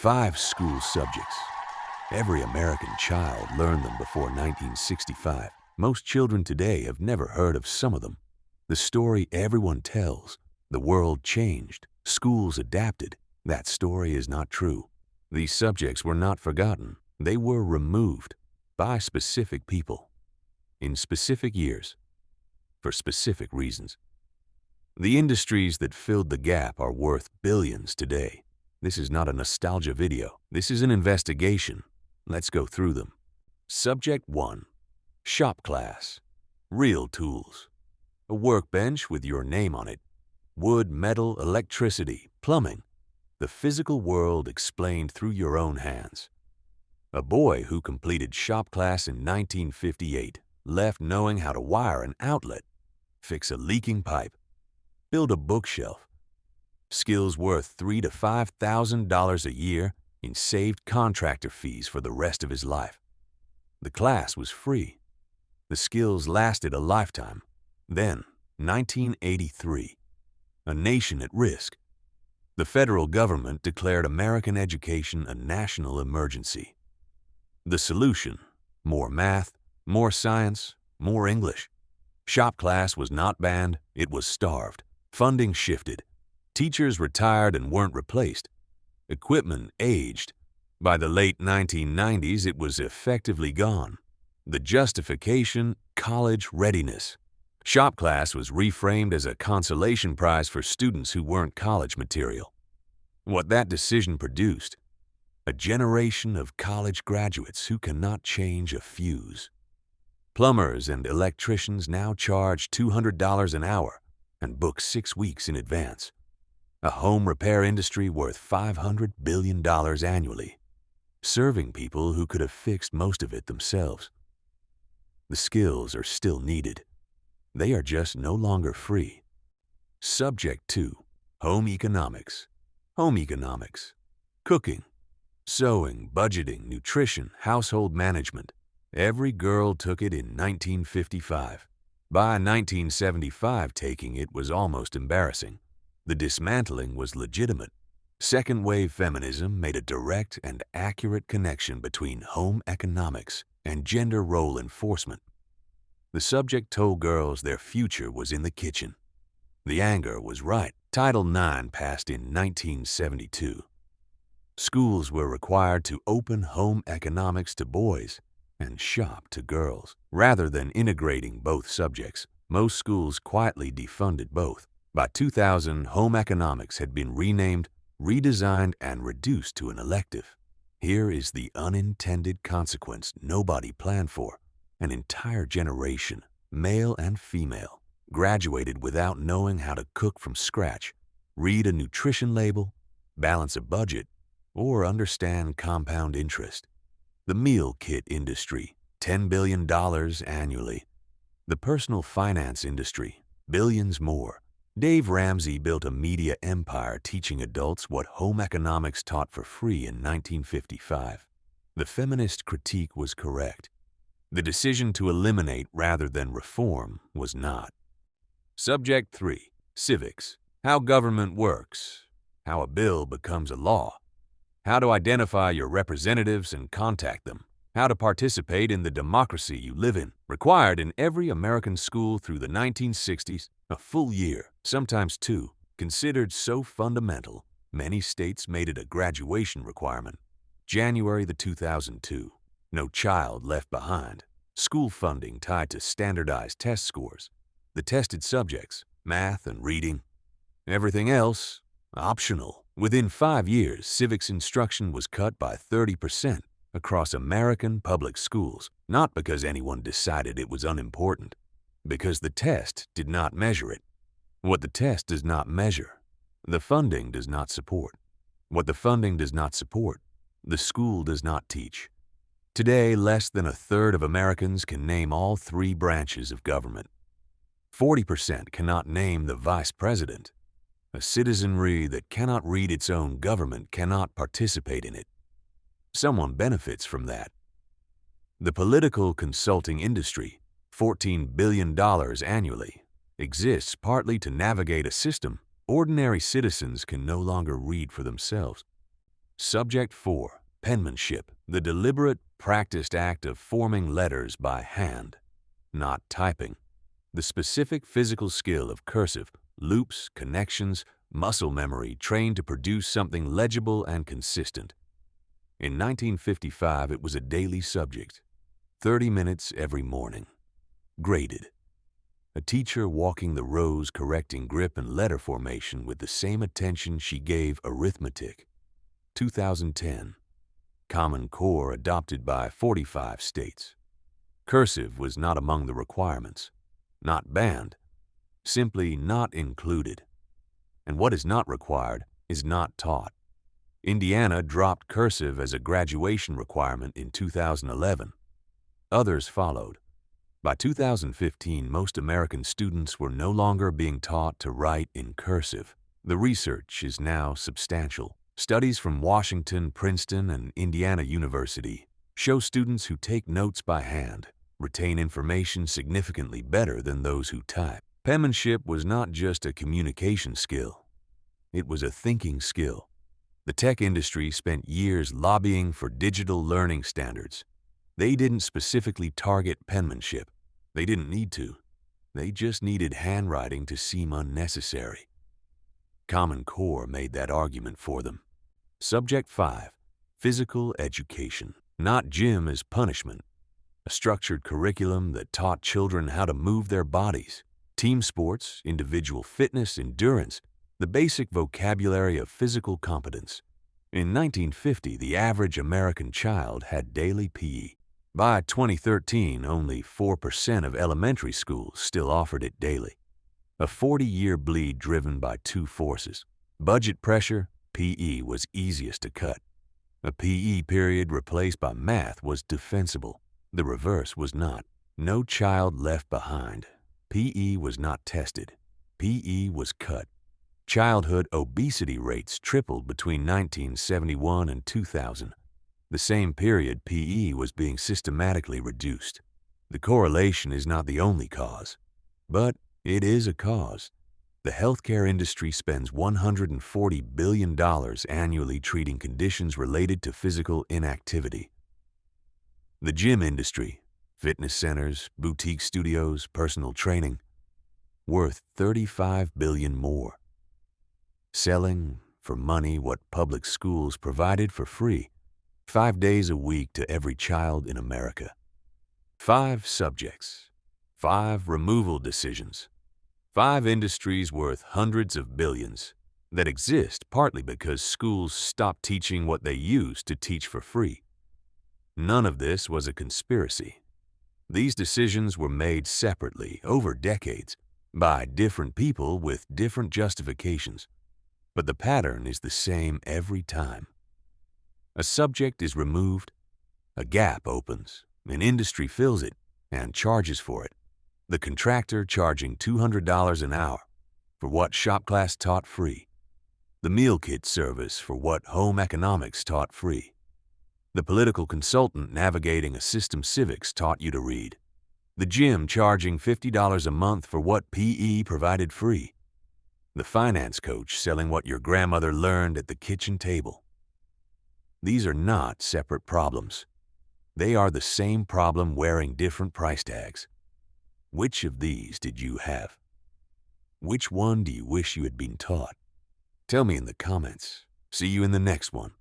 5 school subjects. Every American child learned them before 1965. Most children today have never heard of some of them. The story everyone tells, the world changed, schools adapted, that story is not true. These subjects were not forgotten. They were removed by specific people, in specific years, for specific reasons. The industries that filled the gap are worth billions today. This is not a nostalgia video. This is an investigation. Let's go through them. Subject 1. Shop class. Real tools. A workbench with your name on it. Wood, metal, electricity, plumbing. The physical world explained through your own hands. A boy who completed shop class in 1958 left knowing how to wire an outlet, fix a leaking pipe, build a bookshelf. Skills worth $3,000 to $5,000 a year in saved contractor fees for the rest of his life. The class was free. The skills lasted a lifetime. Then, 1983, a nation at risk. The federal government declared American education a national emergency. The solution: more math, more science, more English. Shop class was not banned, it was starved. Funding shifted. Teachers retired and weren't replaced. Equipment aged. By the late 1990s, it was effectively gone. The justification: college readiness. Shop class was reframed as a consolation prize for students who weren't college material. What that decision produced: a generation of college graduates who cannot change a fuse. Plumbers and electricians now charge $200 an hour and book 6 weeks in advance. A home repair industry worth $500 billion annually, serving people who could have fixed most of it themselves. The skills are still needed. They are just no longer free. Subject 2. Home economics. Home economics. Cooking, sewing, budgeting, nutrition, household management. Every girl took it in 1955. By 1975, taking it was almost embarrassing. The dismantling was legitimate. Second-wave feminism made a direct and accurate connection between home economics and gender role enforcement. The subject told girls their future was in the kitchen. The anger was right. Title IX passed in 1972. Schools were required to open home economics to boys and shop to girls. Rather than integrating both subjects, most schools quietly defunded both. By 2000, home economics had been renamed, redesigned, and reduced to an elective. Here is the unintended consequence nobody planned for. An entire generation, male and female, graduated without knowing how to cook from scratch, read a nutrition label, balance a budget, or understand compound interest. The meal kit industry, $10 billion annually. The personal finance industry, billions more. Dave Ramsey built a media empire teaching adults what home economics taught for free in 1955. The feminist critique was correct. The decision to eliminate rather than reform was not. Subject 3. Civics. How government works. How a bill becomes a law. How to identify your representatives and contact them. How to participate in the democracy you live in. Required in every American school through the 1960s. A full year, sometimes 2. Considered so fundamental, many states made it a graduation requirement. January 2002. No child left behind. School funding tied to standardized test scores. The tested subjects, math and reading. Everything else, optional. Within 5 years, civics instruction was cut by 30% across American public schools, not because anyone decided it was unimportant, because the test did not measure it. What the test does not measure, the funding does not support. What the funding does not support, the school does not teach. Today, less than 1/3 of Americans can name all 3 branches of government. 40% cannot name the vice president. A citizenry that cannot read its own government cannot participate in it. Someone benefits from that. The political consulting industry, $14 billion annually, exists partly to navigate a system ordinary citizens can no longer read for themselves. Subject 4. Penmanship, the deliberate, practiced act of forming letters by hand, not typing. The specific physical skill of cursive, loops, connections, muscle memory trained to produce something legible and consistent. In 1955, it was a daily subject, 30 minutes every morning. Graded. A teacher walking the rows correcting grip and letter formation with the same attention she gave arithmetic. 2010. Common Core adopted by 45 states. Cursive was not among the requirements. Not banned, simply not included. And what is not required is not taught. Indiana dropped cursive as a graduation requirement in 2011. Others followed. By 2015, most American students were no longer being taught to write in cursive. The research is now substantial. Studies from Washington, Princeton, and Indiana University show students who take notes by hand retain information significantly better than those who type. Penmanship was not just a communication skill. It was a thinking skill. The tech industry spent years lobbying for digital learning standards. They didn't specifically target penmanship. They didn't need to. They just needed handwriting to seem unnecessary. Common Core made that argument for them. Subject 5. Physical education. Not gym as punishment. A structured curriculum that taught children how to move their bodies. Team sports, individual fitness, endurance, the basic vocabulary of physical competence. In 1950, the average American child had daily PE. By 2013, only 4% of elementary schools still offered it daily. A 40-year bleed driven by two forces. Budget pressure, PE was easiest to cut. A PE period replaced by math was defensible. The reverse was not. No child left behind. PE was not tested. PE was cut. Childhood obesity rates tripled between 1971 and 2000. The same period, PE was being systematically reduced. The correlation is not the only cause, but it is a cause. The healthcare industry spends $140 billion annually treating conditions related to physical inactivity. The gym industry, fitness centers, boutique studios, personal training, worth $35 billion more. Selling for money what public schools provided for free, 5 days a week to every child in America. 5 subjects, 5 removal decisions, 5 industries worth hundreds of billions that exist partly because schools stopped teaching what they used to teach for free. None of this was a conspiracy. These decisions were made separately over decades by different people with different justifications, but the pattern is the same every time. A subject is removed, a gap opens, an industry fills it and charges for it. The contractor charging $200 an hour for what shop class taught free. The meal kit service for what home economics taught free. The political consultant navigating a system Civics taught you to read. The gym charging $50 a month for what PE provided free. The finance coach selling what your grandmother learned at the kitchen table. These are not separate problems. They are the same problem wearing different price tags. Which of these did you have? Which one do you wish you had been taught? Tell me in the comments. See you in the next one.